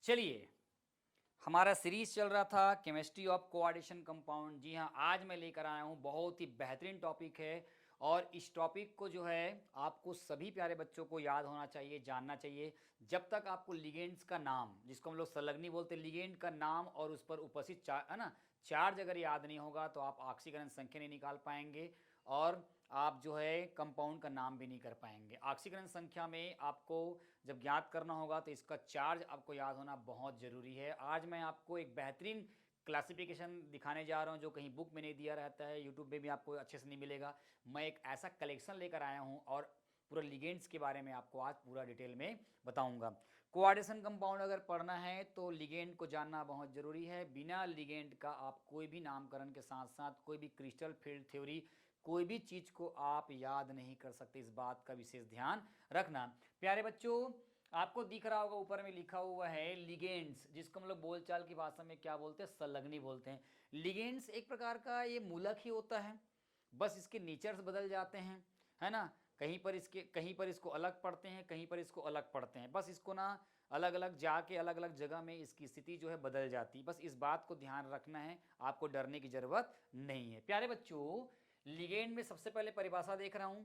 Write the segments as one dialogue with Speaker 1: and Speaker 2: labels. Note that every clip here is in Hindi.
Speaker 1: चलिए, हमारा सीरीज चल रहा था केमिस्ट्री ऑफ कोऑर्डिनेशन कंपाउंड। जी हाँ, आज मैं लेकर आया हूँ बहुत ही बेहतरीन टॉपिक है और इस टॉपिक को जो है आपको सभी प्यारे बच्चों को याद होना चाहिए, जानना चाहिए। जब तक आपको लिगेंड्स का नाम, जिसको हम लोग संलग्नी बोलते हैं, लिगेंड का नाम और उस पर उपस्थित है ना, चार्ज अगर याद नहीं होगा तो आप ऑक्सीकरण संख्या नहीं निकाल पाएंगे और आप जो है कंपाउंड का नाम भी नहीं कर पाएंगे। ऑक्सीकरण संख्या में आपको जब ज्ञात करना होगा तो इसका चार्ज आपको याद होना बहुत ज़रूरी है। आज मैं आपको एक बेहतरीन क्लासिफिकेशन दिखाने जा रहा हूँ जो कहीं बुक में नहीं दिया रहता है, यूट्यूब में भी आपको अच्छे से नहीं मिलेगा। मैं एक ऐसा कलेक्शन लेकर आया हूँ और पूरा लिगेंड्स के बारे में आपको आज पूरा डिटेल में बताऊंगा। कोऑर्डिनेशन कंपाउंड अगर पढ़ना है तो लिगेंड को जानना बहुत ज़रूरी है। बिना लिगेंड का आप कोई भी नामकरण के साथ साथ कोई भी क्रिस्टल फील्ड थ्योरी, कोई भी चीज़ को आप याद नहीं कर सकते। इस बात का विशेष ध्यान रखना। प्यारे बच्चों, आपको दिख रहा होगा ऊपर में लिखा हुआ है लिगेंड्स, जिसको हम लोग बोलचाल की भाषा में क्या बोलते हैं, संलग्नी बोलते हैं। लिगेंड्स एक प्रकार का ये मूलक ही होता है, बस इसके नेचर्स बदल जाते हैं, है ना। कहीं पर इसको अलग पढ़ते हैं, कहीं पर इसको अलग पढ़ते हैं। बस इसको ना अलग अलग जाके अलग अलग जगह में इसकी स्थिति जो है बदल जाती है। बस इस बात को ध्यान रखना है, आपको डरने की जरूरत नहीं है। प्यारे बच्चों, लिगेंड में सबसे पहले परिभाषा देख रहा हूं,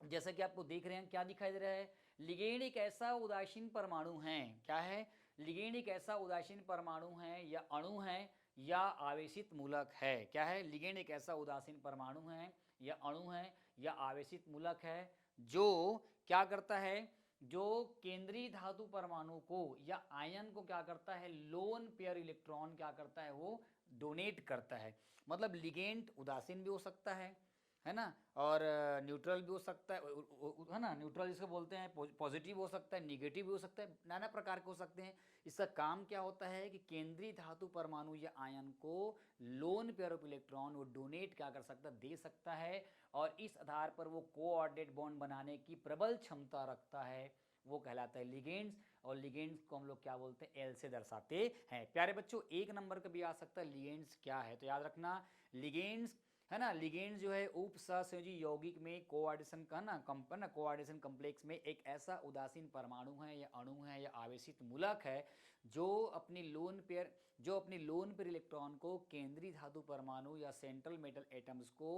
Speaker 1: जैसा कि आपको देख रहे हैं, क्या दिखाई दे रहा है। लिगेंड एक ऐसा उदासीन परमाणु है। क्या है? लिगेंड एक ऐसा उदासीन परमाणु है या अणु है या आवेशित मूलक है। क्या है? लिगेंड एक ऐसा उदासीन परमाणु है या अणु है या आवेशित मूलक है जो क्या करता है, जो केंद्रीय धातु परमाणु को या आयन को क्या करता है, लोन पेयर इलेक्ट्रॉन क्या करता है, वो डोनेट करता है। मतलब लिगेंड उदासीन भी हो सकता है ना, और न्यूट्रल भी हो सकता है ना, न्यूट्रल जिसको बोलते हैं, पॉजिटिव हो सकता है, निगेटिव भी हो सकता है, नाना प्रकार के हो सकते हैं। इसका काम क्या होता है कि केंद्रीय धातु परमाणु या आयन को लोन पेयर ऑफ इलेक्ट्रॉन वो डोनेट क्या कर सकता है, दे सकता है, और इस आधार पर वो कोऑर्डिनेट बॉन्ड बनाने की प्रबल क्षमता रखता है। वो कहलाता है लिगेंड्स, और लिगेंड्स को हम लोग क्या बोलते हैं, एल से दर्शाते हैं। प्यारे बच्चों, एक नंबर का भी आ सकता है लिगेंड्स क्या है, तो याद रखना लिगेंड्स है ना। लिगेंड जो है उपसहसंयोजी यौगिक में कोऑर्डिनेशन का ना कोऑर्डिनेशन कॉम्प्लेक्स में एक ऐसा उदासीन परमाणु है या अणु है या आवेशित मूलक है जो अपनी लोन पेयर इलेक्ट्रॉन को केंद्रीय धातु परमाणु या सेंट्रल मेटल एटम्स को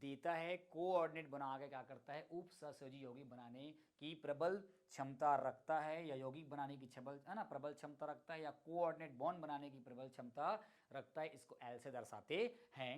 Speaker 1: देता है, कोऑर्डिनेट बना के क्या करता है, उपसहसंयोजी यौगिक बनाने की प्रबल क्षमता रखता है, या यौगिक बनाने की प्रबल क्षमता रखता है, या कोऑर्डिनेट बॉन्ड बनाने की प्रबल क्षमता रखता है। इसको एल से दर्शाते हैं।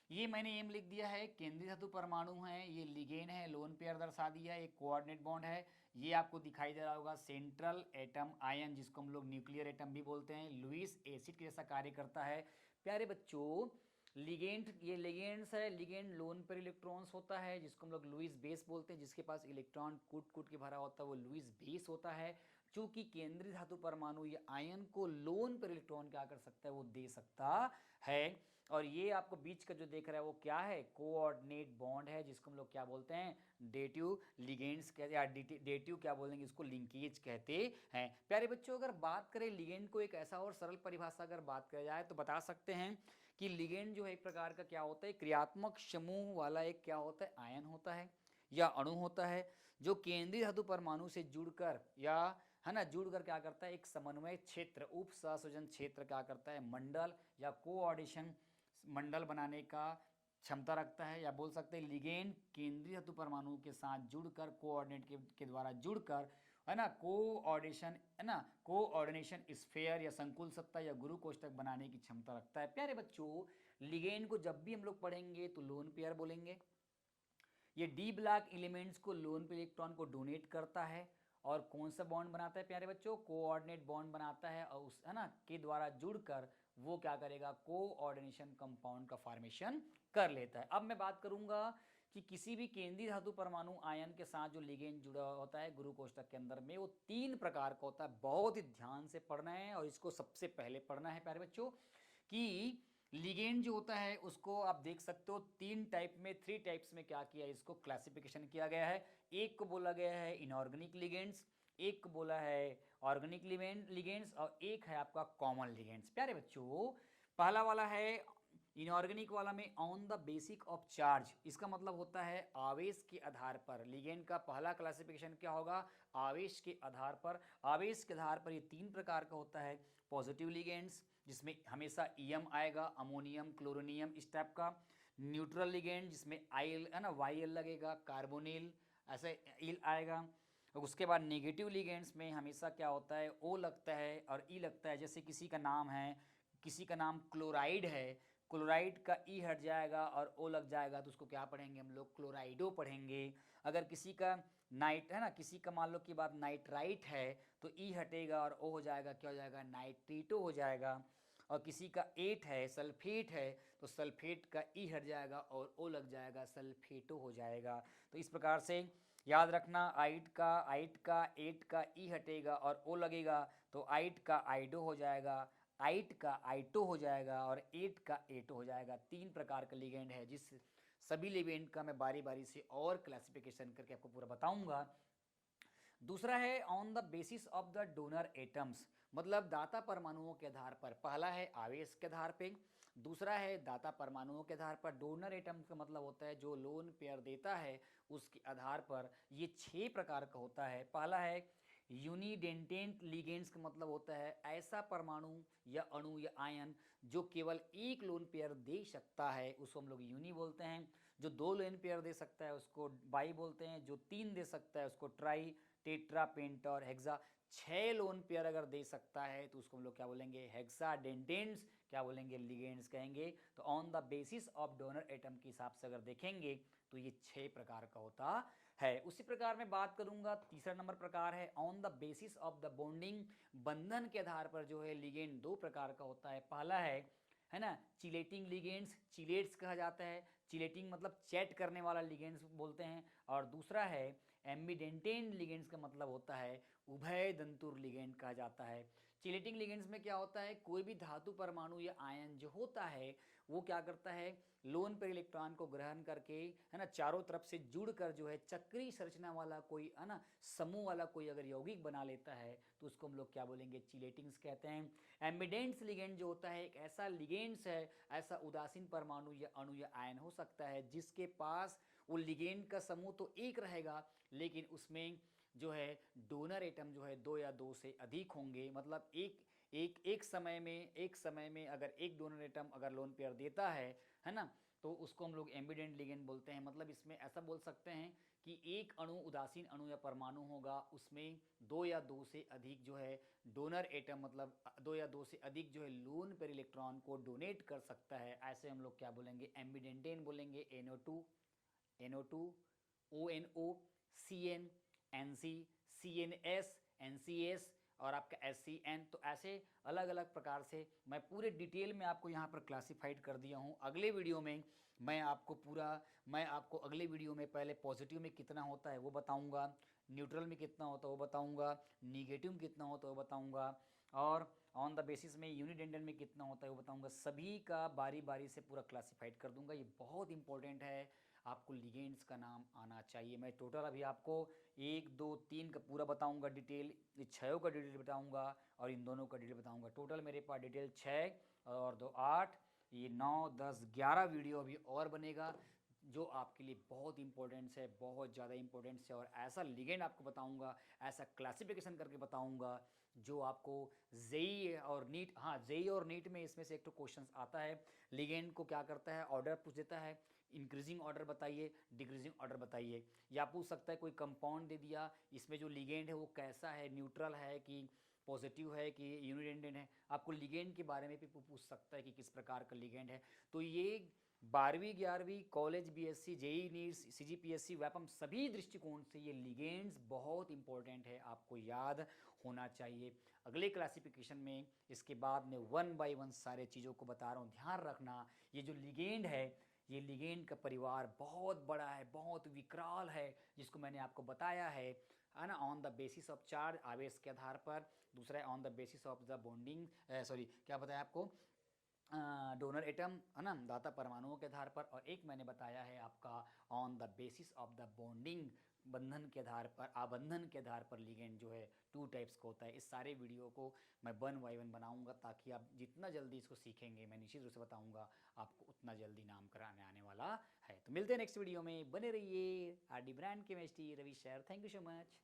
Speaker 1: ये मैंने एम लिख दिया है, केंद्रीय धातु परमाणु है, ये लिगेंड है, लोन पेयर दर्शा दिया है, एक कोऑर्डिनेट बॉन्ड है। ये आपको दिखाई दे रहा होगा सेंट्रल एटम आयन, जिसको हम लोग न्यूक्लियर एटम भी बोलते हैं, लुईस एसिड के जैसा कार्य करता है। प्यारे बच्चों, लिगेंड, ये लिगेंड्स है, लिगेंड लोन पेयर इलेक्ट्रॉन्स होता है, जिसको हम लोग लुईस बेस बोलते हैं, जिसके पास इलेक्ट्रॉन कूट कूट के भरा होता है, वो लुईस बेस होता है। चूंकि केंद्रीय धातु परमाणु या आयन को लोन पेयर इलेक्ट्रॉन क्या कर सकता है, वो दे सकता है। और ये आपको बीच का जो देख रहा है वो क्या है, कोऑर्डिनेट बॉन्ड है, जिसको हम लोग क्या बोलते हैं, डेटिव लिगेंड्स कहते हैं, या डेटिव क्या बोलेंगे इसको, लिंकेज कहते हैं। प्यारे बच्चों, अगर बात करें लिगेंड को एक ऐसा और सरल परिभाषा अगर बात करा जाए तो बता सकते हैं कि लिगेंड जो है एक प्रकार का क्या होता है, क्रियात्मक समूह वाला एक क्या होता है, आयन होता है या अणु होता है, जो केंद्रीय धातु परमाणु से जुड़कर या है ना जुड़कर क्या करता है, एक समन्वय क्षेत्र, उप सहसंयोजन क्षेत्र क्या करता है, मंडल या कोऑर्डिनेशन मंडल बनाने का क्षमता रखता है। या बोल सकते हैं लिगेंड केंद्रीय धातु परमाणु के साथ जुड़कर कोऑर्डिनेट के द्वारा जुड़कर है ना कोऑर्डिनेशन स्फेयर या संकुल सत्ता या गुरु कोष्ठक बनाने की क्षमता रखता है। प्यारे बच्चों, लिगेंड को जब भी हम लोग पढ़ेंगे तो लोन पेयर बोलेंगे। ये डी ब्लॉक एलिमेंट्स को लोन पेयर इलेक्ट्रॉन को डोनेट करता है, और कौन सा बॉन्ड बनाता है प्यारे बच्चों, कोऑर्डिनेट बॉन्ड बनाता है, और उस है ना के द्वारा जुड़कर वो क्या करेगा, कोऑर्डिनेशन कंपाउंड का फॉर्मेशन कर लेता है। अब मैं बात करूंगा कि किसी भी केंद्रीय धातु परमाणु आयन के साथ जो लिगेंड जुड़ा होता है गुरु कोष्ठक के अंदर में, वो 3 प्रकार का होता है। बहुत ही ध्यान से पढ़ना है और इसको सबसे पहले पढ़ना है प्यारे बच्चों, कि लिगेंड जो होता है उसको आप देख सकते हो 3 टाइप्स में क्या किया, इसको क्लासिफिकेशन किया गया है। एक को बोला गया है इनऑर्गेनिक लिगेंड्स, एक को बोला है ऑर्गेनिक लिगेंड्स, और एक है आपका कॉमन लिगेंड्स। प्यारे बच्चों, पहला वाला है इनऑर्गेनिक वाला में on the basic of charge, इसका मतलब होता है आवेश के आधार पर। लिगेंड का पहला क्लासिफिकेशन क्या होगा, आवेश के आधार पर। आवेश के आधार पर ये 3 प्रकार का होता है। पॉजिटिव लिगेंड्स जिसमें हमेशा ईएम आएगा, अमोनियम, क्लोरोनियम इस टाइप का। न्यूट्रल लिगेंड जिसमें आईल है ना, वाई लगेगा, कार्बोनिल ऐसे इल आएगा। और उसके बाद नेगेटिव लिगेंड्स में हमेशा क्या होता है, ओ लगता है और ई लगता है। जैसे किसी का नाम है, किसी का नाम क्लोराइड है, क्लोराइड का ई हट जाएगा और ओ लग जाएगा तो उसको क्या पढ़ेंगे हम लोग, क्लोराइडो पढ़ेंगे। अगर किसी का नाइट है ना, किसी का मान लो कि बात नाइट्राइट है तो ई हटेगा और ओ हो जाएगा, क्या हो जाएगा, नाइट्रेटो हो जाएगा। और किसी का 8 है, सल्फेट है, तो सल्फेट का ई हट जाएगा और ओ लग जाएगा, सल्फेटो हो जाएगा। तो इस प्रकार से याद रखना, आइट का 8 का ई हटेगा और ओ लगेगा तो आइट का आइडो हो जाएगा, आइट का आइटो हो जाएगा और 8 का एटो हो जाएगा। 3 प्रकार का लिगेंड है, जिस सभी लिगेंड का मैं बारी बारी से और क्लासिफिकेशन करके आपको पूरा बताऊंगा। दूसरा है on the basis of the donor atoms, मतलब दाता परमाणुओं के आधार पर। पहला है आवेश के आधार पे, दूसरा है दाता परमाणुओं के आधार पर। डोनर एटम का मतलब होता है जो लोन पेयर देता है उसके आधार पर। ये 6 प्रकार का होता है। पहला है यूनिडेंटेंट लिगेंड्स का मतलब होता है ऐसा परमाणु या अणु या आयन जो केवल एक लोन पेयर दे सकता है, उसको हम लोग यूनि बोलते हैं। जो 2 लोन पेयर दे सकता है उसको बाई बोलते हैं। जो 3 दे सकता है उसको ट्राई, टेट्रा, पेंटा और हेक्सा। 6 लोन पेयर अगर दे सकता है तो उसको हम लोग क्या बोलेंगे, हेक्साडेंटेंट्स क्या बोलेंगे, लिगेंड्स कहेंगे। तो on the basis of donor atom के हिसाब से अगर देखेंगे तो ये 6 प्रकार का होता है। उसी प्रकार में बात करूंगा, तीसरा नंबर प्रकार है on the basis of the bonding, बंधन के आधार पर जो है लिगेंड 2 प्रकार का होता है। पहला है ना, चिलेटिंग लिगेंड्स, चिलेट्स कहा जाता है। चिलेटिंग मतलब चैट करने वाला लिगेंड्स बोलते हैं। और दूसरा है एम्बिडेंटेन लिगेंड्स का मतलब होता है उभय दंतुर लिगेंड कहा जाता है। चिलेटिंग लिगेंड्स में क्या होता है, कोई भी धातु परमाणु या आयन जो होता है वो क्या करता है, लोन पर इलेक्ट्रॉन को ग्रहण करके है ना चारों तरफ से जुड़कर जो है चक्रीय संरचना वाला कोई है ना समूह वाला कोई अगर यौगिक बना लेता है तो उसको हम लोग क्या बोलेंगे, चिलेटिंग्स कहते हैं। एम्बिडेंट्स लिगेंड जो होता है एक ऐसा लिगेंड्स है, ऐसा उदासीन परमाणु या अणु या आयन हो सकता है जिसके पास वो लिगेंड का समूह तो एक रहेगा लेकिन उसमें जो है डोनर एटम जो है 2 या 2 से अधिक होंगे। मतलब एक समय में अगर एक डोनर एटम अगर लोन पेयर देता है ना, तो उसको हम लोग एम्बिडेंट लिगेंड बोलते हैं। मतलब इसमें ऐसा बोल सकते हैं कि एक अणु उदासीन अणु या परमाणु होगा, उसमें 2 या 2 से अधिक जो है डोनर एटम, मतलब 2 या 2 से अधिक जो है लोन पेयर इलेक्ट्रॉन को डोनेट कर सकता है। ऐसे हम लोग क्या बोलेंगे, एम्बिडेंटेन बोलेंगे। NO2 ONO CN NC CNS NCS और आपका SCN। तो ऐसे अलग अलग प्रकार से मैं पूरे डिटेल में आपको यहाँ पर क्लासिफाइड कर दिया हूँ। अगले वीडियो में मैं आपको अगले वीडियो में पहले पॉजिटिव में कितना होता है वो बताऊँगा, न्यूट्रल में कितना होता है वो बताऊँगा, निगेटिव में कितना होता है वो बताऊँगा, और ऑन द बेसिस में यूनिडेंटल में कितना होता है वो बताऊँगा। सभी का बारी बारी से पूरा क्लासिफाइड कर दूँगा। ये बहुत इंपॉर्टेंट है, आपको लिगेंड्स का नाम आना चाहिए। मैं टोटल अभी आपको 1 2 3 का पूरा बताऊंगा डिटेल, ये 6 का डिटेल बताऊंगा और इन दोनों का डिटेल बताऊंगा। टोटल मेरे पास डिटेल 6 और 2 8, ये 9 10 11 वीडियो अभी और बनेगा जो आपके लिए बहुत इंपॉर्टेंट है, बहुत ज़्यादा इंपॉर्टेंट है। और ऐसा लिगेंड आपको बताऊंगा, ऐसा क्लासिफिकेशन करके बताऊंगा जो आपको जेई और नीट, हाँ जेई और नीट में इसमें से एक तो क्वेश्चन आता है। लिगेंड को क्या करता है, ऑर्डर पूछ देता है, इंक्रीजिंग ऑर्डर बताइए, डिक्रीजिंग ऑर्डर बताइए। या पूछ सकता है कोई कंपाउंड दे दिया, इसमें जो लिगेंड है वो कैसा है, न्यूट्रल है कि पॉजिटिव है कि यूनिडेंटेड है। आपको लिगेंड के बारे में भी पूछ सकता है कि किस प्रकार का लिगेंड है। तो ये 12वीं 11वीं college, BSc, JEE NEETs, CGPSC, Vyapam सभी दृष्टिकोण से ये लिगेंड्स बहुत इंपॉर्टेंट है, आपको याद होना चाहिए। अगले क्लासिफिकेशन में इसके बाद में 1 बाय 1 सारे चीज़ों को बता रहा हूँ, ध्यान रखना। ये जो लिगेंड है, ये लिगेंड का परिवार बहुत बड़ा है, बहुत विकराल है, जिसको मैंने आपको बताया है ना। On the basis of charge, आवेश के आधार पर। दूसरा है on the basis of the bonding, sorry क्या बताया आपको, डोनर एटम है ना, दाता परमाणुओं के आधार पर। और एक मैंने बताया है आपका on the basis of the bonding, बंधन के आधार पर, आबंधन के आधार पर लिगेंड जो है 2 टाइप्स का होता है। इस सारे वीडियो को मैं 1 बाय 1 बनाऊंगा, ताकि आप जितना जल्दी इसको सीखेंगे, मैं निश्चित रूप से बताऊंगा, आपको उतना जल्दी नाम कराने आने वाला है। तो मिलते हैं नेक्स्ट वीडियो में, बने रहिए। RD brand chemistry, Ravi sir, thank you so much.